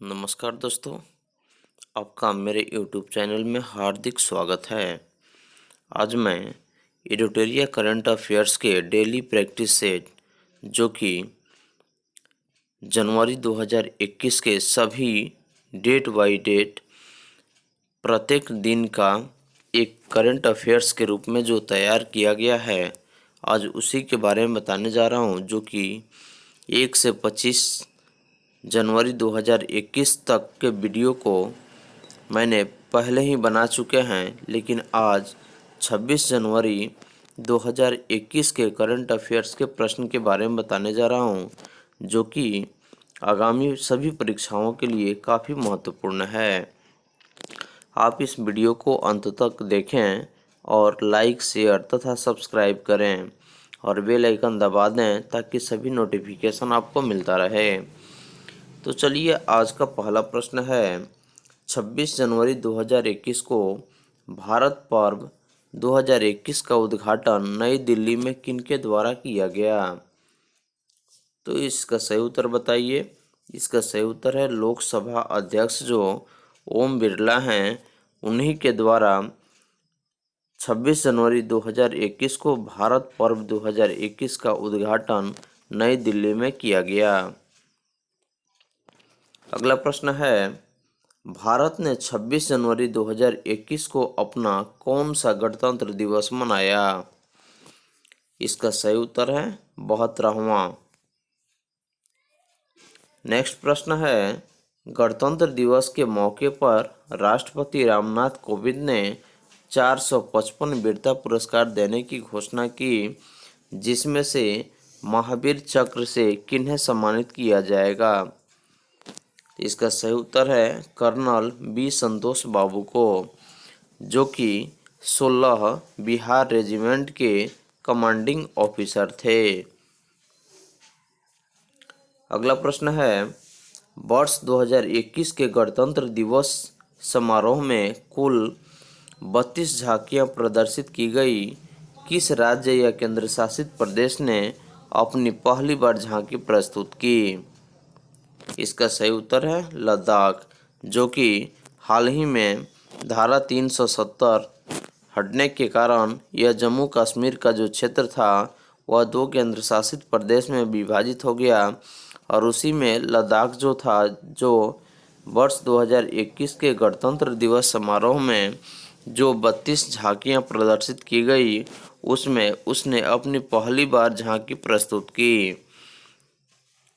नमस्कार दोस्तों, आपका मेरे YouTube चैनल में हार्दिक स्वागत है। आज मैं एडिटोरिया करंट अफेयर्स के डेली प्रैक्टिस सेट जो कि जनवरी 2021 के सभी डेट बाय डेट प्रत्येक दिन का एक करंट अफेयर्स के रूप में जो तैयार किया गया है, आज उसी के बारे में बताने जा रहा हूं, जो कि 1 से 25 जनवरी 2021 तक के वीडियो को मैंने पहले ही बना चुके हैं, लेकिन आज 26 जनवरी 2021 के करंट अफेयर्स के प्रश्न के बारे में बताने जा रहा हूं, जो कि आगामी सभी परीक्षाओं के लिए काफ़ी महत्वपूर्ण है। आप इस वीडियो को अंत तक देखें और लाइक, शेयर तथा सब्सक्राइब करें और बेल आइकन दबा दें ताकि सभी नोटिफिकेशन आपको मिलता रहे। तो चलिए, आज का पहला प्रश्न है, 26 जनवरी 2021 को भारत पर्व 2021 का उद्घाटन नई दिल्ली में किनके द्वारा किया गया? तो इसका सही उत्तर बताइए। इसका सही उत्तर है लोकसभा अध्यक्ष जो ओम बिरला हैं, उन्हीं के द्वारा 26 जनवरी 2021 को भारत पर्व 2021 का उद्घाटन नई दिल्ली में किया गया। अगला प्रश्न है, भारत ने 26 जनवरी 2021 को अपना कौन सा गणतंत्र दिवस मनाया? इसका सही उत्तर है 72वां। नेक्स्ट प्रश्न है, गणतंत्र दिवस के मौके पर राष्ट्रपति रामनाथ कोविंद ने 455 वीरता पुरस्कार देने की घोषणा की, जिसमें से महावीर चक्र से किन्हें सम्मानित किया जाएगा? इसका सही उत्तर है कर्नल बी संतोष बाबू को, जो कि 16 बिहार रेजिमेंट के कमांडिंग ऑफिसर थे। अगला प्रश्न है, वर्ष 2021 के गणतंत्र दिवस समारोह में कुल 32 झांकियां प्रदर्शित की गई। किस राज्य या केंद्र शासित प्रदेश ने अपनी पहली बार झांकी प्रस्तुत की? इसका सही उत्तर है लद्दाख, जो कि हाल ही में धारा 370 हटने के कारण यह जम्मू कश्मीर का जो क्षेत्र था वह 2 केंद्र शासित प्रदेश में विभाजित हो गया, और उसी में लद्दाख जो था, जो वर्ष 2021 के गणतंत्र दिवस समारोह में जो 32 झांकियां प्रदर्शित की गई, उसमें उसने अपनी पहली बार झांकी प्रस्तुत की।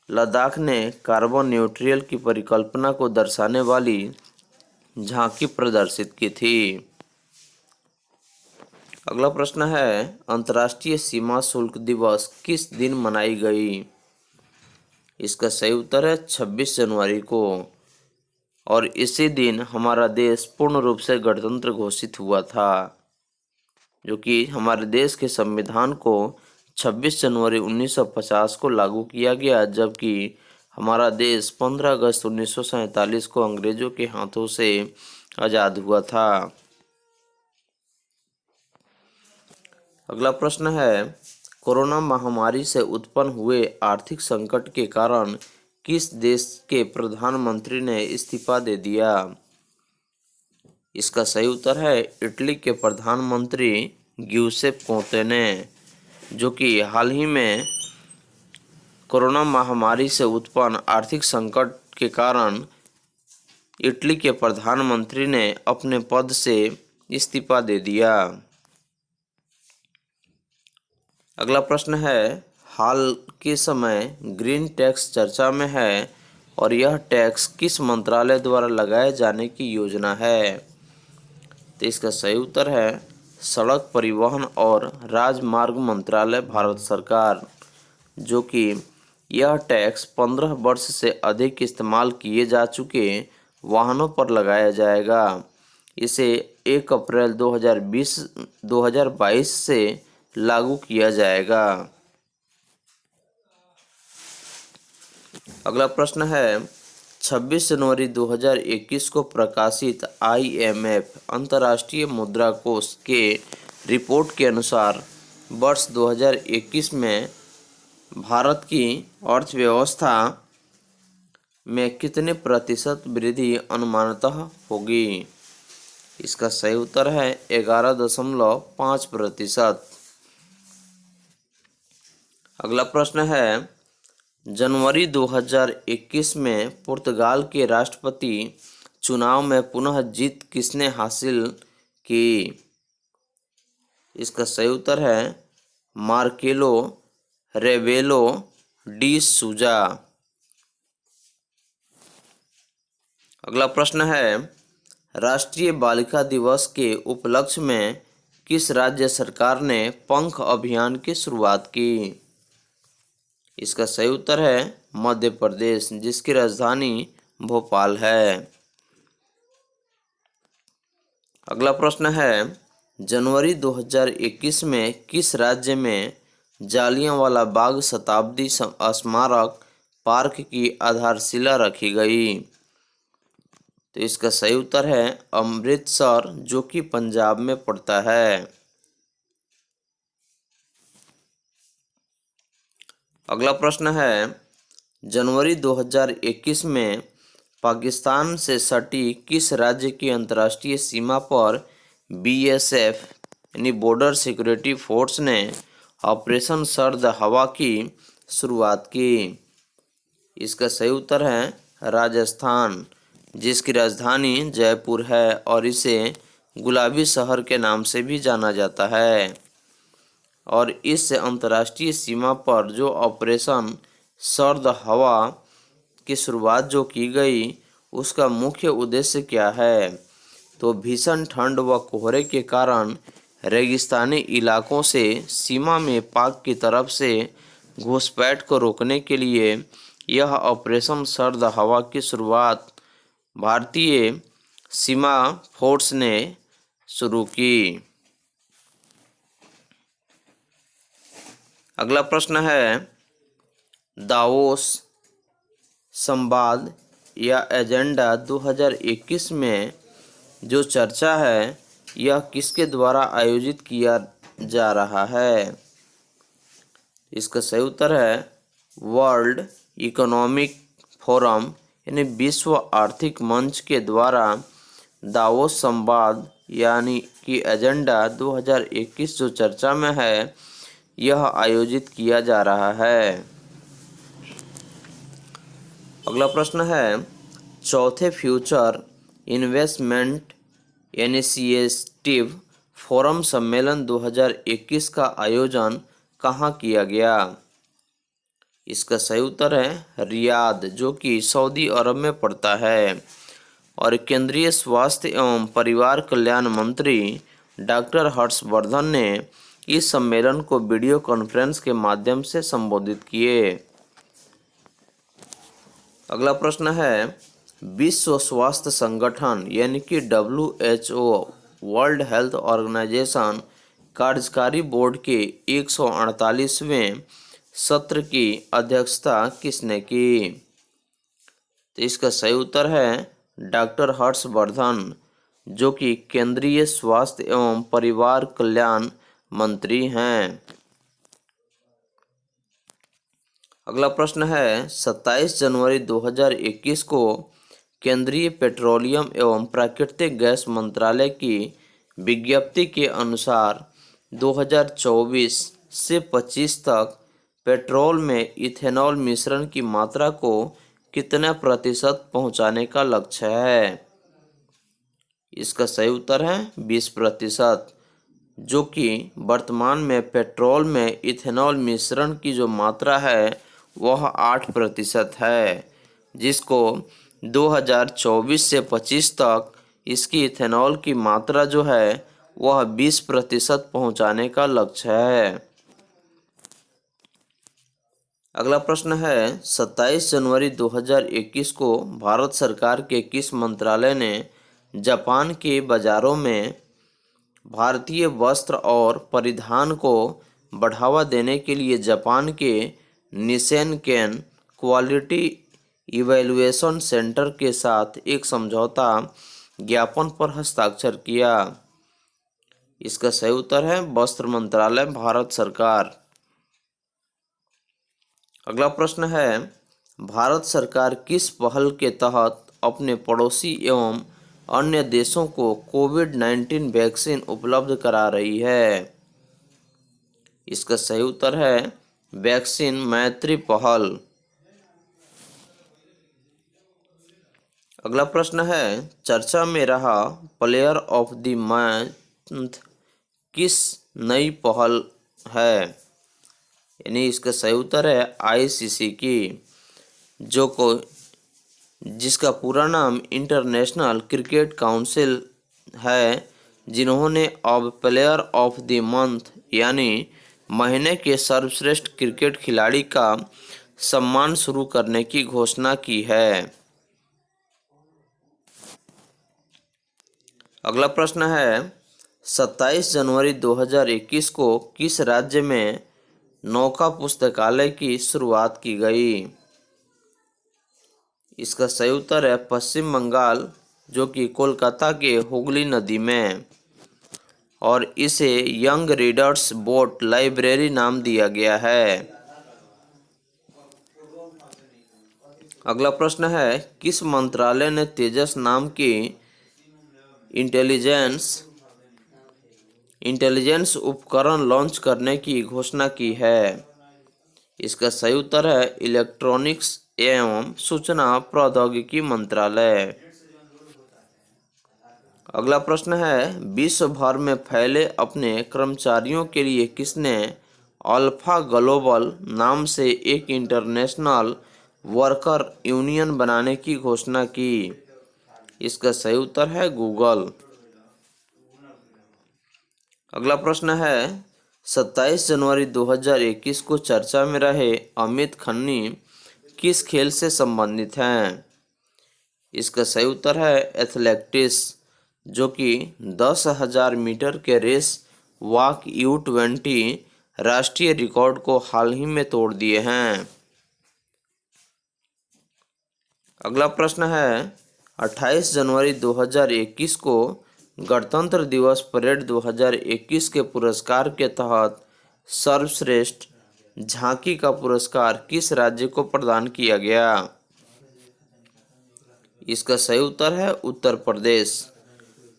लद्दाख ने कार्बन न्यूट्रल की परिकल्पना को दर्शाने वाली झांकी प्रदर्शित की थी। अगला प्रश्न है, अंतर्राष्ट्रीय सीमा शुल्क दिवस किस दिन मनाई गई? इसका सही उत्तर है 26 जनवरी को, और इसी दिन हमारा देश पूर्ण रूप से गणतंत्र घोषित हुआ था, जो कि हमारे देश के संविधान को 26 जनवरी 1950 को लागू किया गया, जबकि हमारा देश 15 अगस्त 1947 को अंग्रेजों के हाथों से आज़ाद हुआ था। अगला प्रश्न है, कोरोना महामारी से उत्पन्न हुए आर्थिक संकट के कारण किस देश के प्रधानमंत्री ने इस्तीफा दे दिया? इसका सही उत्तर है इटली के प्रधानमंत्री ग्यूसेप कोंते ने, जो कि हाल ही में कोरोना महामारी से उत्पन्न आर्थिक संकट के कारण इटली के प्रधानमंत्री ने अपने पद से इस्तीफा दे दिया। अगला प्रश्न है, हाल के समय ग्रीन टैक्स चर्चा में है और यह टैक्स किस मंत्रालय द्वारा लगाए जाने की योजना है? तो इसका सही उत्तर है सड़क परिवहन और राजमार्ग मंत्रालय, भारत सरकार, जो कि यह टैक्स 15 वर्ष से अधिक इस्तेमाल किए जा चुके वाहनों पर लगाया जाएगा। इसे 1 अप्रैल 2022 से लागू किया जाएगा। अगला प्रश्न है, 26 जनवरी 2021 को प्रकाशित IMF अंतर्राष्ट्रीय मुद्रा कोष के रिपोर्ट के अनुसार वर्ष 2021 में भारत की अर्थव्यवस्था में कितने प्रतिशत वृद्धि अनुमानतः होगी? इसका सही उत्तर है 11.5%। अगला प्रश्न है, जनवरी 2021 में पुर्तगाल के राष्ट्रपति चुनाव में पुनः जीत किसने हासिल की? इसका सही उत्तर है मार्केलो रेबेलो डी सूजा। अगला प्रश्न है, राष्ट्रीय बालिका दिवस के उपलक्ष्य में किस राज्य सरकार ने पंख अभियान की शुरुआत की? इसका सही उत्तर है मध्य प्रदेश, जिसकी राजधानी भोपाल है। अगला प्रश्न है, जनवरी 2021 में किस राज्य में जालियांवाला बाग शताब्दी स्मारक पार्क की आधारशिला रखी गई? तो इसका सही उत्तर है अमृतसर, जो कि पंजाब में पड़ता है। अगला प्रश्न है, जनवरी 2021 में पाकिस्तान से सटी किस राज्य की अंतर्राष्ट्रीय सीमा पर बीएसएफ यानी बॉर्डर सिक्योरिटी फोर्स ने ऑपरेशन सर्द हवा की शुरुआत की? इसका सही उत्तर है राजस्थान, जिसकी राजधानी जयपुर है और इसे गुलाबी शहर के नाम से भी जाना जाता है। और इस अंतर्राष्ट्रीय सीमा पर जो ऑपरेशन सर्द हवा की शुरुआत जो की गई, उसका मुख्य उद्देश्य क्या है? तो भीषण ठंड व कोहरे के कारण रेगिस्तानी इलाकों से सीमा में पाक की तरफ से घुसपैठ को रोकने के लिए यह ऑपरेशन सर्द हवा की शुरुआत भारतीय सीमा फोर्स ने शुरू की। अगला प्रश्न है, दावोस संवाद या एजेंडा 2021 में जो चर्चा है, यह किसके द्वारा आयोजित किया जा रहा है? इसका सही उत्तर है वर्ल्ड इकोनॉमिक फोरम यानी विश्व आर्थिक मंच के द्वारा दावोस संवाद यानी कि एजेंडा 2021 जो चर्चा में है, यह आयोजित किया जा रहा है। अगला प्रश्न है, चौथे फ्यूचर इन्वेस्टमेंट इनिशिएटिव फोरम सम्मेलन 2021 का आयोजन कहाँ किया गया? इसका सही उत्तर है रियाद, जो कि सऊदी अरब में पड़ता है। और केंद्रीय स्वास्थ्य एवं परिवार कल्याण मंत्री डॉक्टर हर्षवर्धन ने इस सम्मेलन को वीडियो कॉन्फ्रेंस के माध्यम से संबोधित किए। अगला प्रश्न है, विश्व स्वास्थ्य संगठन यानी कि WHO वर्ल्ड हेल्थ ऑर्गेनाइजेशन कार्यकारी बोर्ड के 148वें सत्र की अध्यक्षता किसने की? तो इसका सही उत्तर है डॉक्टर हर्षवर्धन, जो कि केंद्रीय स्वास्थ्य एवं परिवार कल्याण मंत्री हैं। अगला प्रश्न है, 27 जनवरी 2021 को केंद्रीय पेट्रोलियम एवं प्राकृतिक गैस मंत्रालय की विज्ञप्ति के अनुसार 2024 से 25 तक पेट्रोल में इथेनॉल मिश्रण की मात्रा को कितना प्रतिशत पहुंचाने का लक्ष्य है? इसका सही उत्तर है 20%, जो कि वर्तमान में पेट्रोल में इथेनॉल मिश्रण की जो मात्रा है वह 8% है, जिसको 2024 से 25 तक इसकी इथेनॉल की मात्रा जो है वह 20% पहुंचाने का लक्ष्य है। अगला प्रश्न है, 27 जनवरी 2021 को भारत सरकार के किस मंत्रालय ने जापान के बाजारों में भारतीय वस्त्र और परिधान को बढ़ावा देने के लिए जापान के निसेनकेन क्वालिटी इवैल्यूएशन सेंटर के साथ एक समझौता ज्ञापन पर हस्ताक्षर किया? इसका सही उत्तर है वस्त्र मंत्रालय, भारत सरकार। अगला प्रश्न है, भारत सरकार किस पहल के तहत अपने पड़ोसी एवं अन्य देशों को कोविड-19 वैक्सीन उपलब्ध करा रही है? इसका सही उत्तर है वैक्सीन मैत्री पहल। अगला प्रश्न है, चर्चा में रहा प्लेयर ऑफ द मंथ किस नई पहल है? यानी इसका सही उत्तर है आईसीसी की, जिसका पूरा नाम इंटरनेशनल क्रिकेट काउंसिल है, जिन्होंने अब प्लेयर ऑफ द मंथ यानी महीने के सर्वश्रेष्ठ क्रिकेट खिलाड़ी का सम्मान शुरू करने की घोषणा की है। अगला प्रश्न है, 27 जनवरी 2021 को किस राज्य में नौका पुस्तकालय की शुरुआत की गई? इसका सही उत्तर है पश्चिम बंगाल, जो कि कोलकाता के हुगली नदी में, और इसे यंग रीडर्स बोट लाइब्रेरी नाम दिया गया है। अगला प्रश्न है, किस मंत्रालय ने तेजस नाम की इंटेलिजेंस उपकरण लॉन्च करने की घोषणा की है? इसका सही उत्तर है इलेक्ट्रॉनिक्स एवं सूचना प्रौद्योगिकी मंत्रालय। अगला प्रश्न है, विश्व भर में फैले अपने कर्मचारियों के लिए किसने अल्फा ग्लोबल नाम से एक इंटरनेशनल वर्कर यूनियन बनाने की घोषणा की? इसका सही उत्तर है गूगल। अगला प्रश्न है, 27 जनवरी 2021 को चर्चा में रहे अमित खन्नी किस खेल से संबंधित हैं? इसका सही उत्तर है एथलेटिक्स, जो कि 10,000 मीटर के रेस वॉक U20 राष्ट्रीय रिकॉर्ड को हाल ही में तोड़ दिए हैं। अगला प्रश्न है, 28 जनवरी 2021 को गणतंत्र दिवस परेड 2021 के पुरस्कार के तहत सर्वश्रेष्ठ झांकी का पुरस्कार किस राज्य को प्रदान किया गया? इसका सही उत्तर है उत्तर प्रदेश,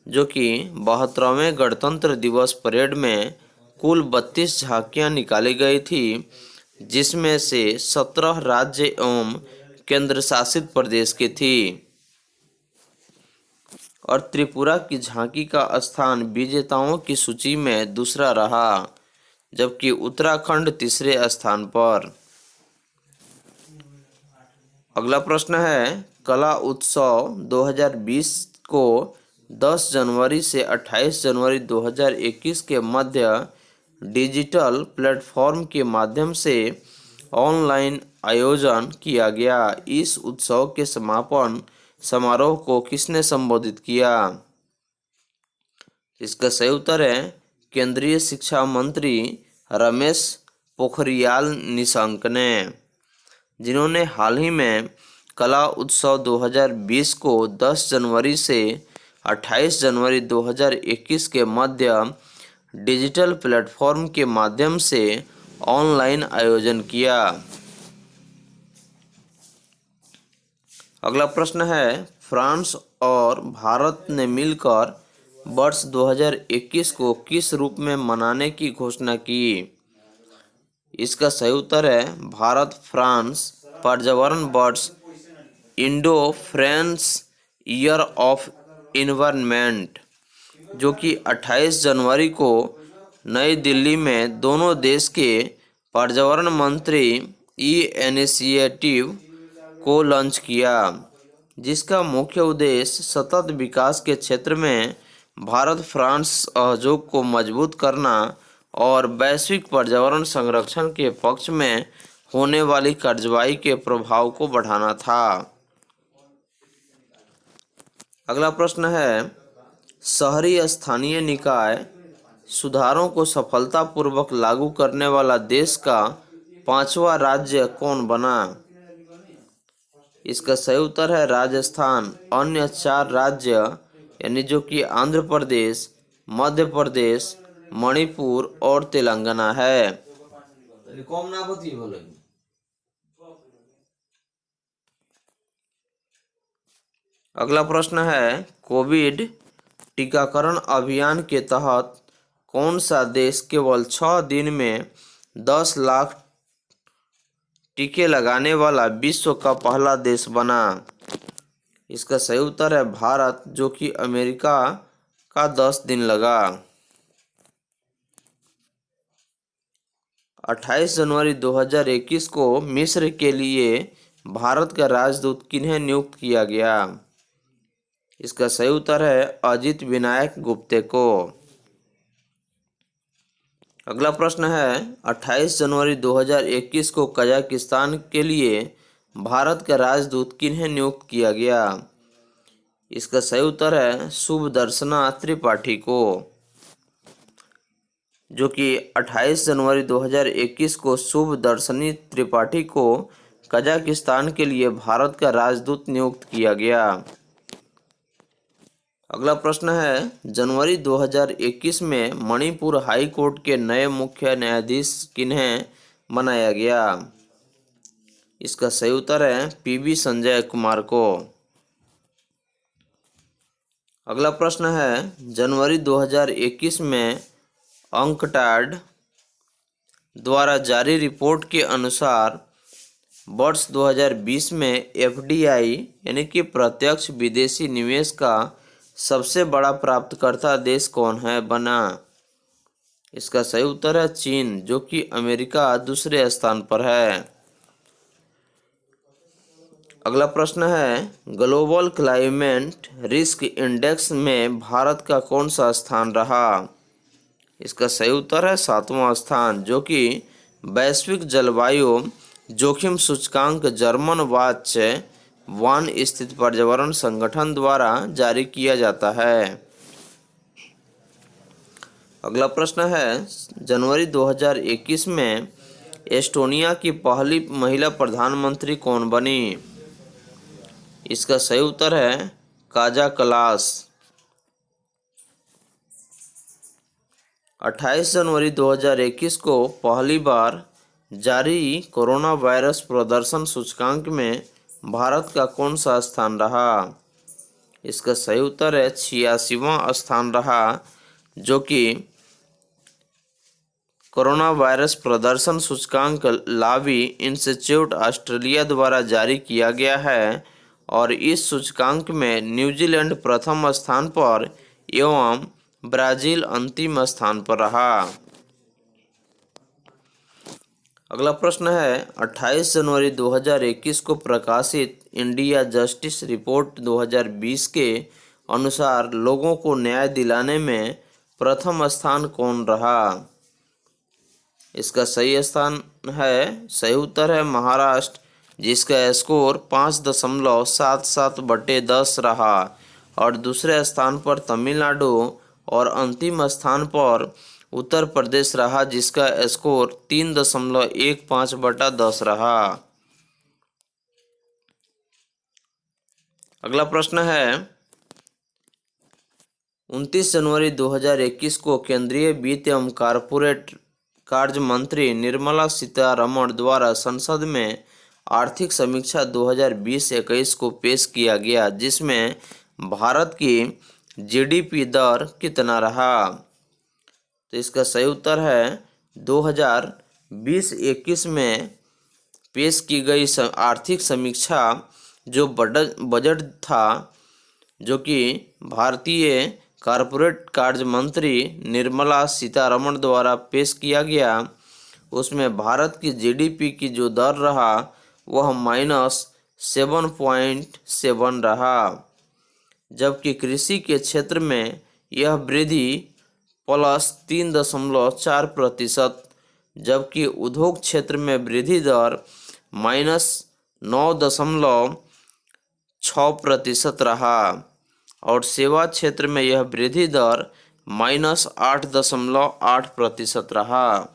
जो कि 72वें गणतंत्र दिवस परेड में कुल 32 झांकियां निकाली गई थी, जिसमें से 17 राज्य एवं केंद्र शासित प्रदेश की थी, और त्रिपुरा की झांकी का स्थान विजेताओं की सूची में दूसरा रहा, जबकि उत्तराखंड तीसरे स्थान पर। अगला प्रश्न है, कला उत्सव 2020 को 10 जनवरी से 28 जनवरी 2021 के मध्य डिजिटल प्लेटफॉर्म के माध्यम से ऑनलाइन आयोजन किया गया। इस उत्सव के समापन समारोह को किसने संबोधित किया? इसका सही उत्तर है केंद्रीय शिक्षा मंत्री रमेश पोखरियाल निशंक ने, जिन्होंने हाल ही में कला उत्सव 2020 को 10 जनवरी से 28 जनवरी 2021 के मध्य डिजिटल प्लेटफॉर्म के माध्यम से ऑनलाइन आयोजन किया। अगला प्रश्न है, फ्रांस और भारत ने मिलकर वर्ष 2021 को किस रूप में मनाने की घोषणा की? इसका सही उत्तर है भारत फ्रांस पर्यावरण वर्ष Indo France year of environment, जो कि 28 जनवरी को नई दिल्ली में दोनों देश के पर्यावरण मंत्री इनिशिएटिव को लॉन्च किया, जिसका मुख्य उद्देश्य सतत विकास के क्षेत्र में भारत फ्रांस सहयोग को मजबूत करना और वैश्विक पर्यावरण संरक्षण के पक्ष में होने वाली कार्रवाई के प्रभाव को बढ़ाना था। अगला प्रश्न है, शहरी स्थानीय निकाय सुधारों को सफलतापूर्वक लागू करने वाला देश का 5वां राज्य कौन बना? इसका सही उत्तर है राजस्थान। अन्य 4 राज्य यानी जो कि आंध्र प्रदेश, मध्य प्रदेश, मणिपुर और तेलंगाना है। अगला प्रश्न है, कोविड टीकाकरण अभियान के तहत कौन सा देश केवल 6 दिन में 10 लाख टीके लगाने वाला विश्व का पहला देश बना? इसका सही उत्तर है भारत, जो कि अमेरिका का 10 दिन लगा। 28 जनवरी 2021 को मिस्र के लिए भारत का राजदूत किन्हें नियुक्त किया गया? इसका सही उत्तर है अजित विनायक गुप्ते को। अगला प्रश्न है, 28 जनवरी 2021 को कजाकिस्तान के लिए भारत का राजदूत किन्हें नियुक्त किया गया? इसका सही उत्तर है शुभदर्शना त्रिपाठी को, जो कि 28 जनवरी 2021 को शुभदर्शनी त्रिपाठी को कजाकिस्तान के लिए भारत का राजदूत नियुक्त किया गया। अगला प्रश्न है, जनवरी 2021 में मणिपुर हाई कोर्ट के नए मुख्य न्यायाधीश किन्हें बनाया गया? इसका सही उत्तर है पीबी संजय कुमार को। अगला प्रश्न है, जनवरी 2021 में अंकटैड द्वारा जारी रिपोर्ट के अनुसार वर्ष 2020 में एफडीआई यानी कि प्रत्यक्ष विदेशी निवेश का सबसे बड़ा प्राप्तकर्ता देश कौन है बना? इसका सही उत्तर है चीन, जो कि अमेरिका दूसरे स्थान पर है। अगला प्रश्न है, ग्लोबल क्लाइमेट रिस्क इंडेक्स में भारत का कौन सा स्थान रहा? इसका सही उत्तर है 7वां स्थान, जो कि वैश्विक जलवायु जोखिम सूचकांक जर्मन वाच्य वान स्थित पर्यावरण संगठन द्वारा जारी किया जाता है। अगला प्रश्न है, जनवरी 2021 में एस्टोनिया की पहली महिला प्रधानमंत्री कौन बनी? इसका सही उत्तर है काजा कलास। 28 जनवरी 2021 को पहली बार जारी कोरोना वायरस प्रदर्शन सूचकांक में भारत का कौन सा स्थान रहा? इसका सही उत्तर है 86वां स्थान रहा, जो कि कोरोना वायरस प्रदर्शन सूचकांक लावी इंस्टीट्यूट ऑस्ट्रेलिया द्वारा जारी किया गया है और इस सूचकांक में न्यूजीलैंड प्रथम स्थान पर एवं ब्राजील अंतिम स्थान पर रहा। अगला प्रश्न है, 28 जनवरी 2021 को प्रकाशित इंडिया जस्टिस रिपोर्ट 2020 के अनुसार लोगों को न्याय दिलाने में प्रथम स्थान कौन रहा? इसका सही स्थान है, सही उत्तर है महाराष्ट्र, जिसका स्कोर 5.77/10 रहा और दूसरे स्थान पर तमिलनाडु और अंतिम स्थान पर उत्तर प्रदेश रहा, जिसका स्कोर 3.15/10 रहा। अगला प्रश्न है, 29 जनवरी 2021 को केंद्रीय वित्त एवं कॉर्पोरेट कार्य मंत्री निर्मला सीतारमण द्वारा संसद में आर्थिक समीक्षा 2020-21 को पेश किया गया, जिसमें भारत की जीडीपी दर कितना रहा? तो इसका सही उत्तर है 2020-21 में पेश की गई आर्थिक समीक्षा जो बजट था, जो कि भारतीय कॉर्पोरेट कार्य मंत्री निर्मला सीतारमण द्वारा पेश किया गया, उसमें भारत की जीडीपी की जो दर रहा वह -7.7 रहा, जबकि कृषि के क्षेत्र में यह वृद्धि +3.4%, जबकि उद्योग क्षेत्र में वृद्धि दर -9.6% रहा और सेवा क्षेत्र में यह वृद्धि दर -8.8% रहा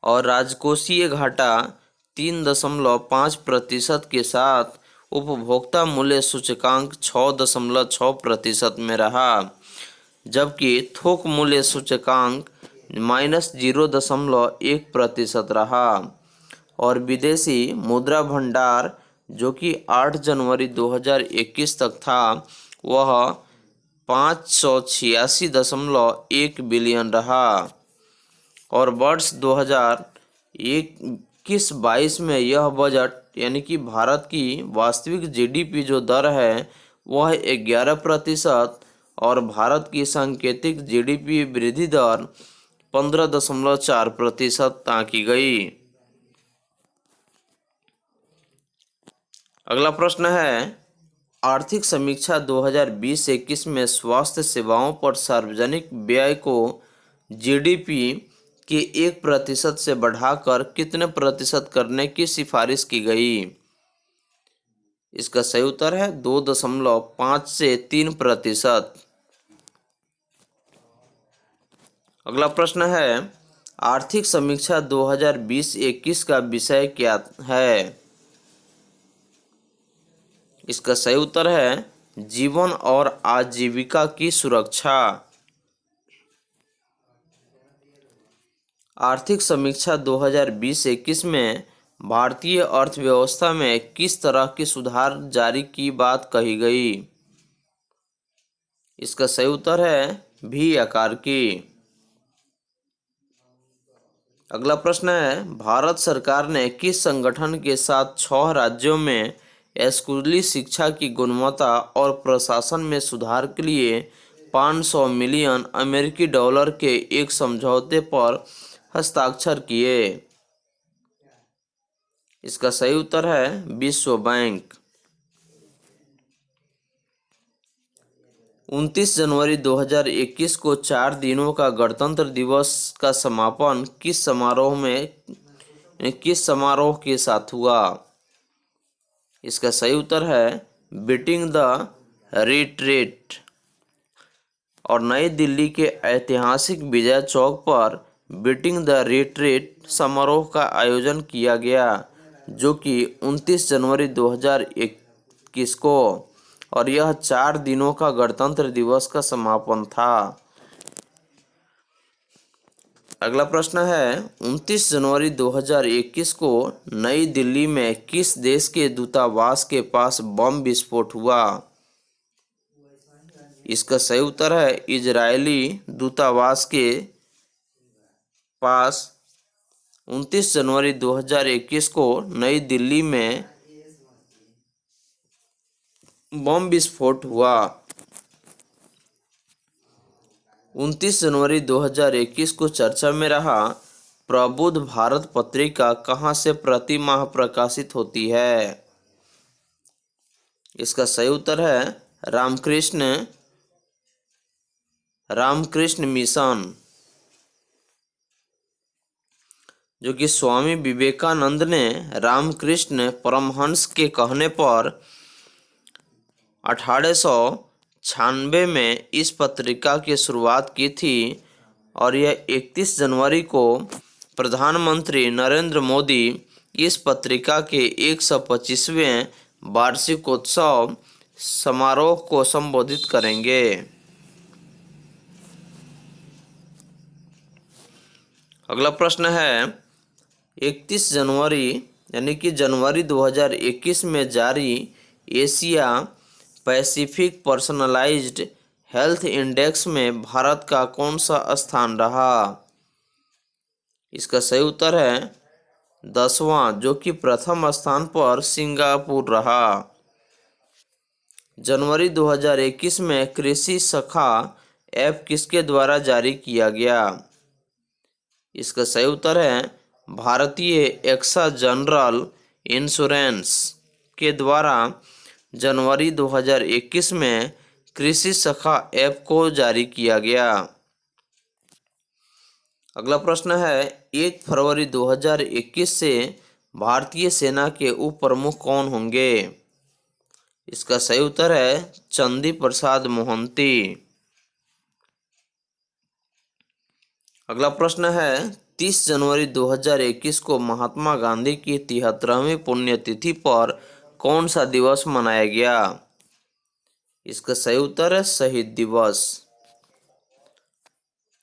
और राजकोषीय घाटा 3.5% के साथ उपभोक्ता मूल्य सूचकांक 6.6% में रहा, जबकि थोक मूल्य सूचकांक -0.1% रहा और विदेशी मुद्रा भंडार जो कि 8 जनवरी 2021 तक था, वह 586.1 बिलियन रहा। और वर्ष 2021-22 में यह बजट यानी कि भारत की वास्तविक जीडीपी जो दर है वह 11% और भारत की सांकेतिक जीडीपी वृद्धि दर 15.4% आंकी गई। अगला प्रश्न है, आर्थिक समीक्षा 2020-21 में स्वास्थ्य सेवाओं पर सार्वजनिक व्यय को जीडीपी के 1% से बढ़ाकर कितने प्रतिशत करने की सिफारिश की गई? इसका सही उत्तर है 2.5 से 3%। अगला प्रश्न है, आर्थिक समीक्षा 2020-21 का विषय क्या है? इसका सही उत्तर है जीवन और आजीविका की सुरक्षा। आर्थिक समीक्षा 2020-21 में भारतीय अर्थव्यवस्था में किस तरह की सुधार जारी की बात कही गई? इसका सही उत्तर है भी आकार की। अगला प्रश्न है, भारत सरकार ने किस संगठन के साथ 6 राज्यों में स्कूली शिक्षा की गुणवत्ता और प्रशासन में सुधार के लिए 500 मिलियन अमेरिकी डॉलर के एक समझौते पर हस्ताक्षर किए? इसका सही उत्तर है विश्व बैंक। 29 जनवरी 2021 को 4 दिनों का गणतंत्र दिवस का समापन किस समारोह के साथ हुआ? इसका सही उत्तर है बीटिंग द रिट्रीट। और नई दिल्ली के ऐतिहासिक विजय चौक पर बीटिंग द रिट्रीट समारोह का आयोजन किया गया, जो कि 29 जनवरी 2021 को, और यह 4 दिनों का गणतंत्र दिवस का समापन था। अगला प्रश्न है, 29 जनवरी 2021 को नई दिल्ली में किस देश के दूतावास के पास बम विस्फोट हुआ? इसका सही उत्तर है इजरायली दूतावास के पास 29 जनवरी 2021 को नई दिल्ली में बम विस्फोट हुआ। 29 जनवरी 2021 को चर्चा में रहा, प्रबुद्ध भारत पत्रिका कहाँ से प्रति माह प्रकाशित होती है? इसका सही उत्तर है रामकृष्ण मिशन, जो कि स्वामी विवेकानंद ने रामकृष्ण परमहंस के कहने पर 1896 में इस पत्रिका की शुरुआत की थी, और यह 31 जनवरी को प्रधानमंत्री नरेंद्र मोदी इस पत्रिका के 125वें वार्षिकोत्सव समारोह को संबोधित करेंगे। अगला प्रश्न है, 31 जनवरी यानी कि जनवरी 2021 में जारी Asia Pacific personalised health index में भारत का कौन सा स्थान रहा? इसका सही उत्तर है 10वां, जो कि प्रथम स्थान पर सिंगापुर रहा। जनवरी 2021 में कृषि सखा ऐप किसके द्वारा जारी किया गया? इसका सही उत्तर है भारतीय एक्सा जनरल इंश्योरेंस के द्वारा जनवरी 2021 में कृषि सखा ऐप को जारी किया गया। अगला प्रश्न है, 1 फरवरी 2021 से भारतीय सेना के उप प्रमुख कौन होंगे? इसका सही उत्तर है चंदी प्रसाद मोहंती। अगला प्रश्न है, 30 जनवरी 2021 को महात्मा गांधी की 73वीं पुण्यतिथि पर कौन सा दिवस मनाया गया? इसका सही उत्तर है शहीद दिवस।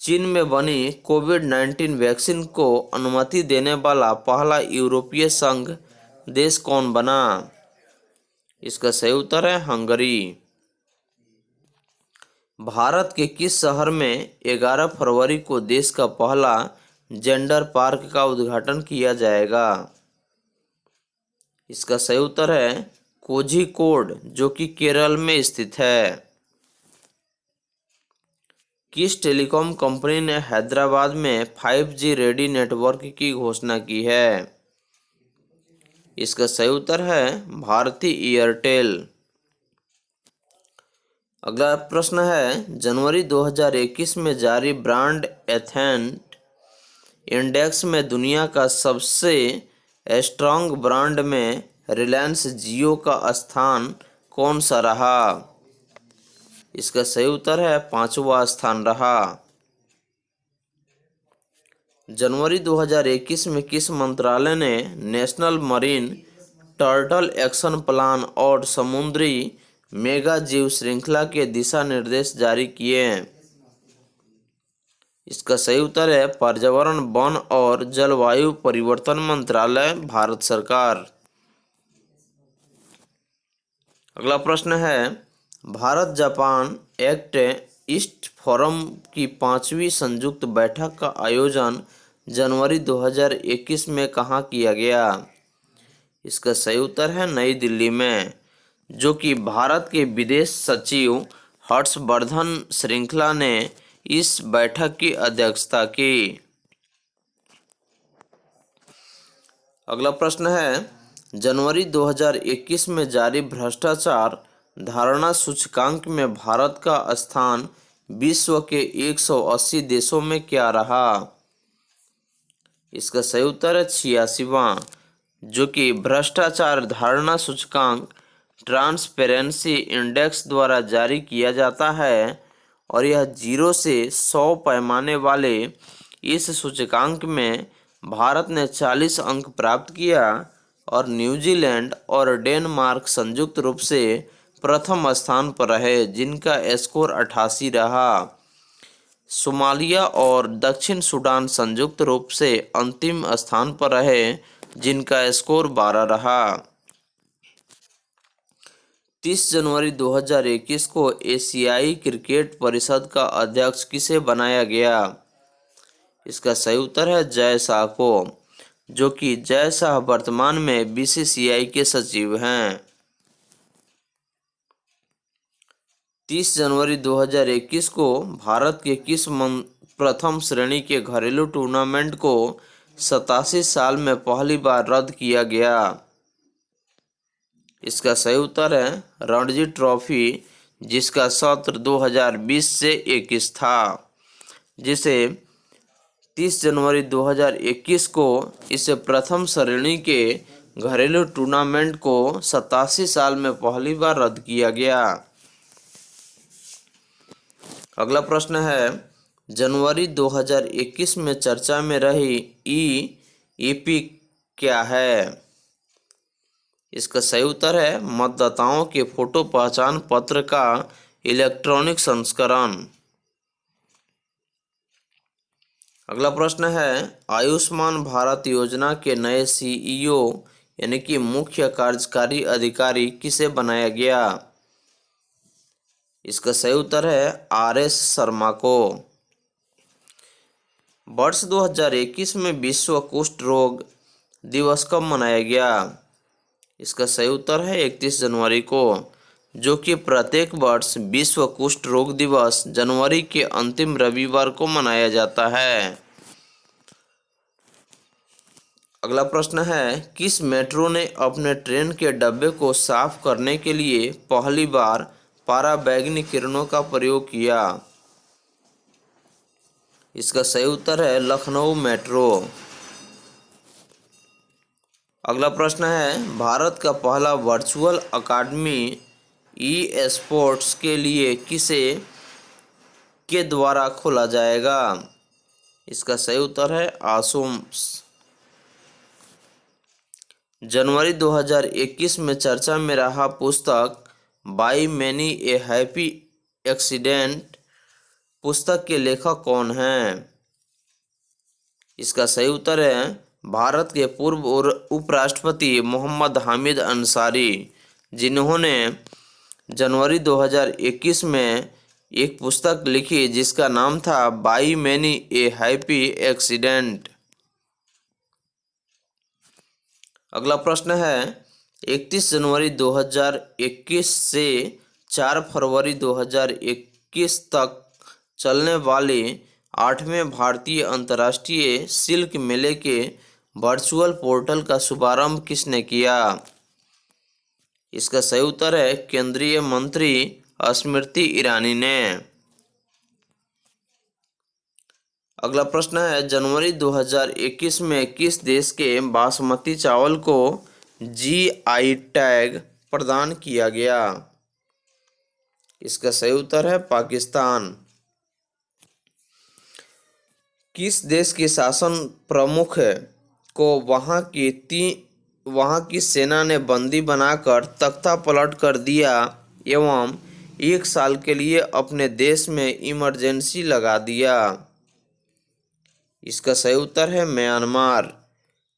चीन में बनी कोविड-19 वैक्सीन को अनुमति देने वाला पहला यूरोपीय संघ देश कौन बना? इसका सही उत्तर है हंगरी। भारत के किस शहर में 11 फरवरी को देश का पहला जेंडर पार्क का उद्घाटन किया जाएगा? इसका सही उत्तर है कोझिकोड, जो कि केरल में स्थित है। किस टेलीकॉम कंपनी ने हैदराबाद में 5G रेडी नेटवर्क की घोषणा की है? इसका सही उत्तर है भारती एयरटेल। अगला प्रश्न है, जनवरी 2021 में जारी ब्रांड एथेंट इंडेक्स में दुनिया का सबसे स्ट्रांग ब्रांड में रिलायंस जियो का स्थान कौन सा रहा? इसका सही उत्तर है 5वां स्थान रहा। जनवरी 2021 में किस मंत्रालय ने national marine turtle action plan और समुद्री मेगा जीव श्रृंखला के दिशा निर्देश जारी किए हैं? इसका सही उत्तर है पर्यावरण, वन और जलवायु परिवर्तन मंत्रालय, भारत सरकार। अगला प्रश्न है, Bharat Japan act east forum की 5वीं संयुक्त बैठक का आयोजन जनवरी 2021 में कहाँ किया गया? इसका सही उत्तर है नई दिल्ली में, जो कि भारत के विदेश सचिव हर्षवर्धन श्रृंखला ने इस बैठक की अध्यक्षता की। अगला प्रश्न है, जनवरी 2021 में जारी भ्रष्टाचार धारणा सूचकांक में भारत का स्थान विश्व के 180 देशों में क्या रहा? इसका सही उत्तर है 86वां, जो कि भ्रष्टाचार धारणा सूचकांक ट्रांसपेरेंसी इंडेक्स द्वारा जारी किया जाता है और यह 0 से 100 पैमाने वाले इस सूचकांक में भारत ने 40 अंक प्राप्त किया और न्यूजीलैंड और डेनमार्क संयुक्त रूप से प्रथम स्थान पर रहे, जिनका स्कोर 88 रहा। सोमालिया और दक्षिण सूडान संयुक्त रूप से अंतिम स्थान पर रहे, जिनका स्कोर 12 रहा। 30 जनवरी 2021 को एशियाई क्रिकेट परिषद का अध्यक्ष किसे बनाया गया? इसका सही उत्तर है जय शाह को, जो कि जय शाह वर्तमान में BCCI के सचिव हैं। 30 जनवरी 2021 को भारत के किस प्रथम श्रेणी के घरेलू टूर्नामेंट को 87 साल में पहली बार रद्द किया गया? इसका सही उत्तर है रणजी ट्रॉफी, जिसका सत्र 2020 से 21 था, जिसे 30 जनवरी 2021 को इसे प्रथम श्रेणी के घरेलू टूर्नामेंट को 87 साल में पहली बार रद्द किया गया। अगला प्रश्न है, जनवरी 2021 में चर्चा में रही EEP क्या है? इसका सही उत्तर है मतदाताओं के फोटो पहचान पत्र का इलेक्ट्रॉनिक संस्करण। अगला प्रश्न है, आयुष्मान भारत योजना के नए CEO यानी कि मुख्य कार्यकारी अधिकारी किसे बनाया गया? इसका सही उत्तर है RS शर्मा को। वर्ष 2021 में विश्व कुष्ठ रोग दिवस कब मनाया गया? इसका सही उत्तर है 31 जनवरी को, जो कि प्रत्येक वर्ष विश्व कुष्ठ रोग दिवस जनवरी के अंतिम रविवार को मनाया जाता है। अगला प्रश्न है, किस मेट्रो ने अपने ट्रेन के डब्बे को साफ करने के लिए पहली बार पराबैंगनी किरणों का प्रयोग किया? इसका सही उत्तर है लखनऊ मेट्रो। अगला प्रश्न है, भारत का पहला वर्चुअल अकादमी E-स्पोर्ट्स के लिए किसे के द्वारा खोला जाएगा? इसका सही उत्तर है आसुम्स। जनवरी 2021 में चर्चा में रहा पुस्तक by many a happy accident पुस्तक के लेखक कौन हैं? इसका सही उत्तर है भारत के पूर्व उपराष्ट्रपति मोहम्मद हामिद अंसारी, जिन्होंने जनवरी 2021 में एक पुस्तक लिखी जिसका नाम था by many a happy accident. अगला प्रश्न है 31 जनवरी 2021 से 4 फरवरी 2021 तक चलने वाले 8वें भारतीय अंतर्राष्ट्रीय सिल्क मेले के वर्चुअल पोर्टल का शुभारंभ किसने किया? इसका सही उत्तर है केंद्रीय मंत्री स्मृति ईरानी ने। अगला प्रश्न है जनवरी 2021 में किस देश के बासमती चावल को जीआई टैग प्रदान किया गया? इसका सही उत्तर है पाकिस्तान। किस देश के शासन प्रमुख को वहां की सेना ने बंदी बनाकर तख्ता पलट कर दिया एवं 1 साल के लिए अपने देश में इमरजेंसी लगा दिया? इसका सही उत्तर है म्यांमार।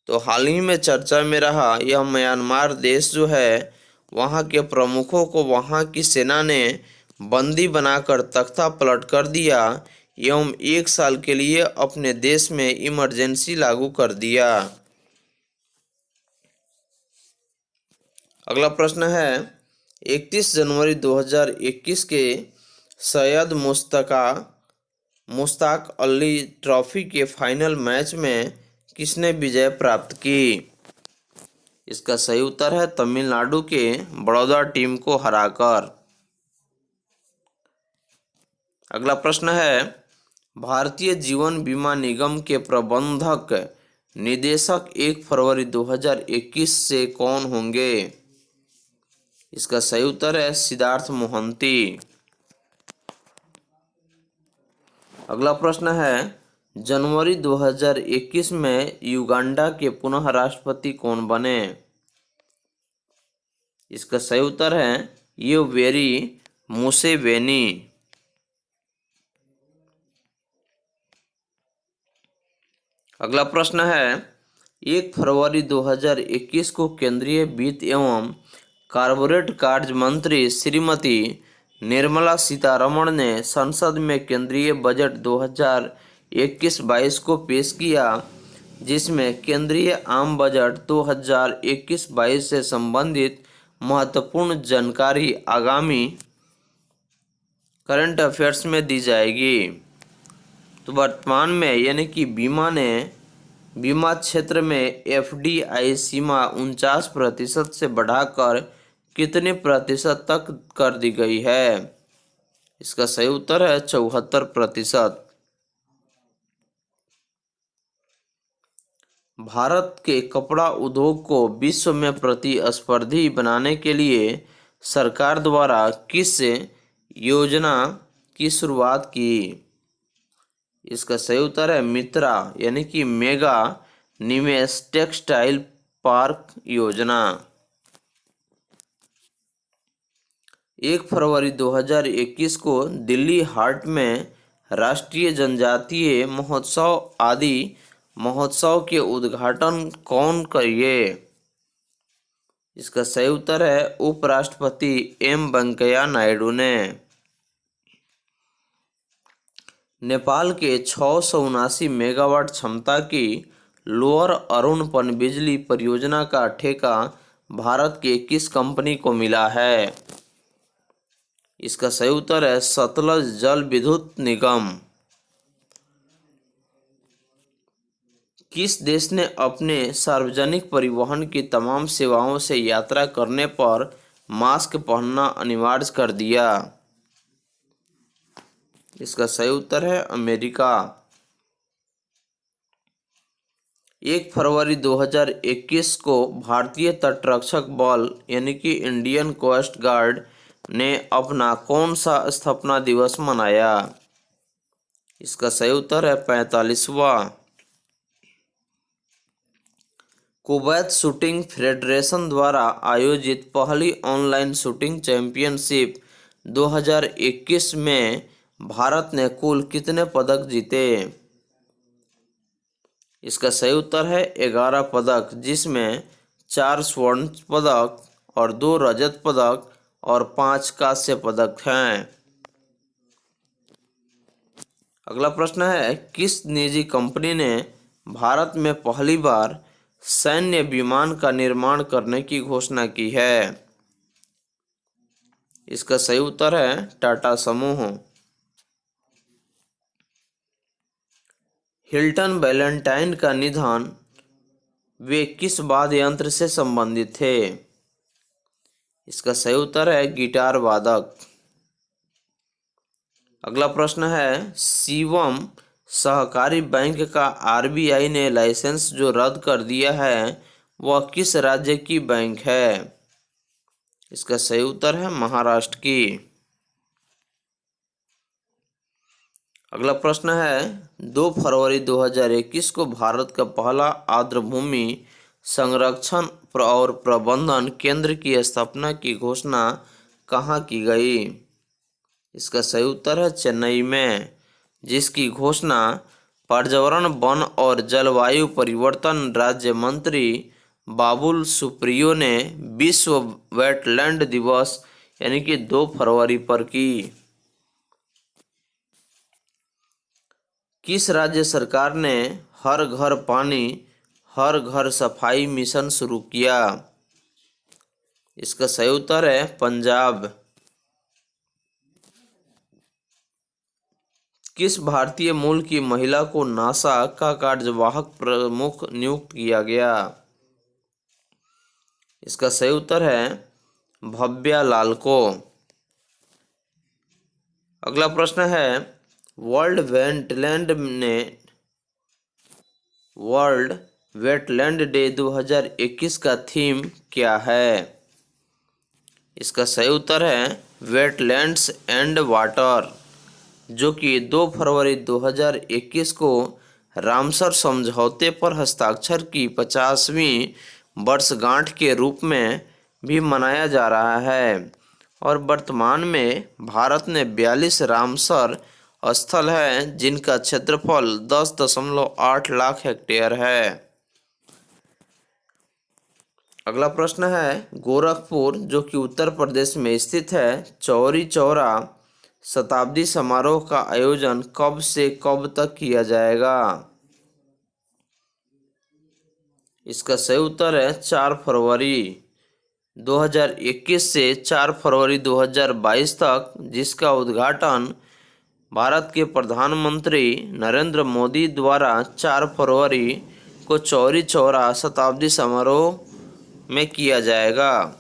तो हाल ही में चर्चा में रहा यह म्यांमार देश जो है वहां के प्रमुखों को वहां की सेना ने बंदी बनाकर तख्ता पलट कर दिया एवं 1 साल के लिए अपने देश में इमरजेंसी लागू कर दिया। अगला प्रश्न है 31 जनवरी 2021 के सैयद मुश्ताक अली ट्रॉफी के फाइनल मैच में किसने विजय प्राप्त की? इसका सही उत्तर है तमिलनाडु के बड़ौदा टीम को हराकर। अगला प्रश्न है भारतीय जीवन बीमा निगम के प्रबंधक निदेशक 1 फरवरी 2021 से कौन होंगे? इसका सही उत्तर है सिद्धार्थ मोहंती। अगला प्रश्न है जनवरी 2021 में युगांडा के पुनः राष्ट्रपति कौन बने? इसका सही उत्तर है योवेरी मुसेवेनी। अगला प्रश्न है 1 फरवरी 2021 को केंद्रीय वित्त एवं कॉर्पोरेट कार्य मंत्री श्रीमती निर्मला सीतारमण ने संसद में केंद्रीय बजट 2021-22 को पेश किया जिसमें केंद्रीय आम बजट 2021-22 से संबंधित महत्वपूर्ण जानकारी आगामी करंट अफेयर्स में दी जाएगी। तो वर्तमान में यानी कि बीमा क्षेत्र में एफडीआई सीमा 49% से बढ़ाकर कितने प्रतिशत तक कर दी गई है? इसका सही उत्तर है 74%। भारत के कपड़ा उद्योग को विश्व में प्रतिस्पर्धी बनाने के लिए सरकार द्वारा किस योजना की शुरुआत की? इसका सही उत्तर है मित्रा यानी कि मेगा निवेश टेक्सटाइल पार्क योजना। 1 फरवरी 2021 को दिल्ली हाट में राष्ट्रीय जनजातीय महोत्सव आदि महोत्सव के उद्घाटन कौन करिए? इसका सही उत्तर है उपराष्ट्रपति एम वेंकैया नायडू ने। नेपाल के 679 मेगावाट क्षमता की लोअर अरुण पनबिजली परियोजना का ठेका भारत के किस कंपनी को मिला है? इसका सही उत्तर है सतलज जल विद्युत निगम। किस देश ने अपने सार्वजनिक परिवहन की तमाम सेवाओं से यात्रा करने पर मास्क पहनना अनिवार्य कर दिया? इसका सही उत्तर है अमेरिका। 1 फरवरी 2021 को भारतीय तटरक्षक बल यानी कि इंडियन कोस्ट गार्ड ने अपना कौन सा स्थापना दिवस मनाया? इसका सही उत्तर है 45वां। कुवैत शूटिंग फेडरेशन द्वारा आयोजित पहली ऑनलाइन शूटिंग चैंपियनशिप 2021 में भारत ने कुल कितने पदक जीते? इसका सही उत्तर है 11 पदक जिसमें 4 स्वर्ण पदक और 2 रजत पदक और 5 कांस्य पदक हैं। अगला प्रश्न है, किस निजी कंपनी ने भारत में पहली बार सैन्य विमान का निर्माण करने की घोषणा की है? इसका सही उत्तर है टाटा समूह। हिल्टन वैलेंटाइन का निधन वे किस वाद्य यंत्र से संबंधित थे? इसका सही उत्तर है गिटार वादक। अगला प्रश्न है, शिवम सहकारी बैंक का आरबीआई ने लाइसेंस जो रद्द कर दिया है वह किस राज्य की बैंक है? इसका सही उत्तर है महाराष्ट्र की। अगला प्रश्न है, 2 फरवरी 2021 को भारत का पहला आर्द्रभूमि संरक्षण और प्रबंधन केंद्र की स्थापना की घोषणा कहाँ की गई? इसका सही उत्तर है चेन्नई में, जिसकी घोषणा पर्यावरण, वन और जलवायु परिवर्तन राज्य मंत्री बाबुल सुप्रियो ने विश्व वेटलैंड दिवस यानी कि 2 फरवरी पर की। किस राज्य सरकार ने हर घर पानी हर घर सफाई मिशन शुरू किया? इसका सही उत्तर है पंजाब। किस भारतीय मूल की महिला को नासा का कार्यवाहक प्रमुख नियुक्त किया गया? इसका सही उत्तर है भव्या लाल को। अगला प्रश्न है, वर्ल्ड वेटलैंड डे 2021 का थीम क्या है? इसका सही उत्तर है वेटलैंड्स एंड वाटर, जो कि 2 फरवरी 2021 को रामसर समझौते पर हस्ताक्षर की 50वीं वर्षगांठ के रूप में भी मनाया जा रहा है और वर्तमान में भारत में 42 रामसर स्थल हैं जिनका क्षेत्रफल 10.8 लाख हेक्टेयर है। अगला प्रश्न है, गोरखपुर जो कि उत्तर प्रदेश में स्थित है, चौरी चौरा शताब्दी समारोह का आयोजन कब से कब तक किया जाएगा? इसका सही उत्तर है 4 फरवरी 2021 से 4 फरवरी 2022 तक, जिसका उद्घाटन भारत के प्रधानमंत्री नरेंद्र मोदी द्वारा 4 फरवरी को चौरी चौरा शताब्दी समारोह में किया जाएगा।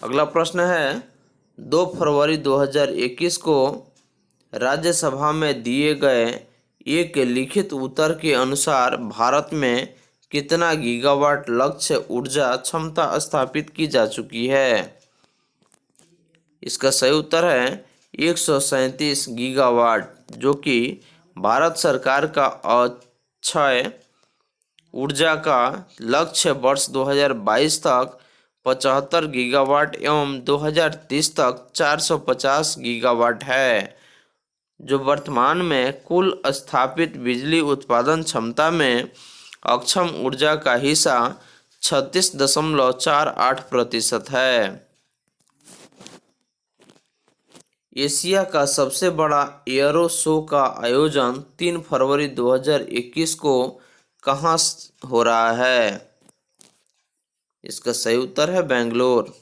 अगला प्रश्न है, 2 फरवरी 2021 को राज्यसभा में दिए गए एक लिखित उत्तर के अनुसार भारत में कितना गीगावाट लक्ष्य ऊर्जा क्षमता स्थापित की जा चुकी है? इसका सही उत्तर है 137 गीगावाट, जो कि भारत सरकार का अक्षय ऊर्जा का लक्ष्य वर्ष 2022 तक 75 गीगावाट एवं 2030 तक 450 गीगावाट है, जो वर्तमान में कुल स्थापित बिजली उत्पादन क्षमता में अक्षम ऊर्जा का हिस्सा 36.48% है। एशिया का सबसे बड़ा एयरो शो का आयोजन 3 फरवरी 2021 को कहाँ हो रहा है? इसका सही उत्तर है बेंगलोर।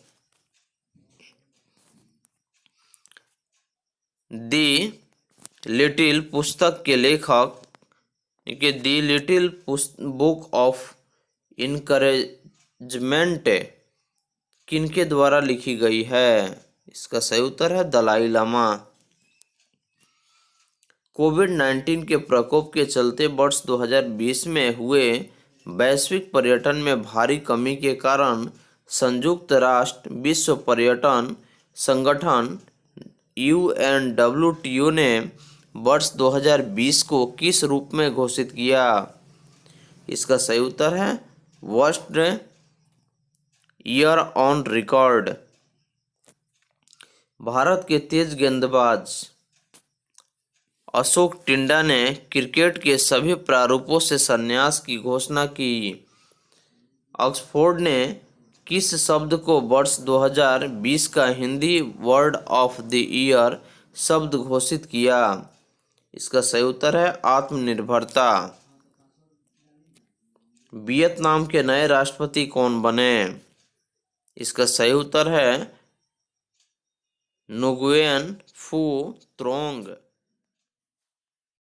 दी लिटिल पुस्तक के लेखक दी लिटिल बुक ऑफ इनकरेजमेंट किनके द्वारा लिखी गई है? इसका सही उत्तर है दलाई लामा। कोविड-19 के प्रकोप के चलते वर्ष 2020 में हुए वैश्विक पर्यटन में भारी कमी के कारण संयुक्त राष्ट्र विश्व पर्यटन संगठन UNWTO ने वर्ष 2020 को किस रूप में घोषित किया? इसका सही उत्तर है worst year on record. Bharat के तेज गेंदबाज अशोक टिंडा ने क्रिकेट के सभी प्रारूपों से संन्यास की घोषणा की। ऑक्सफोर्ड ने किस शब्द को वर्ष 2020 का Hindi word of the year शब्द घोषित किया? इसका सही उत्तर है आत्मनिर्भरता। वियतनाम के नए राष्ट्रपति कौन बने? इसका सही उत्तर है न्गुयेन फू त्रोंग।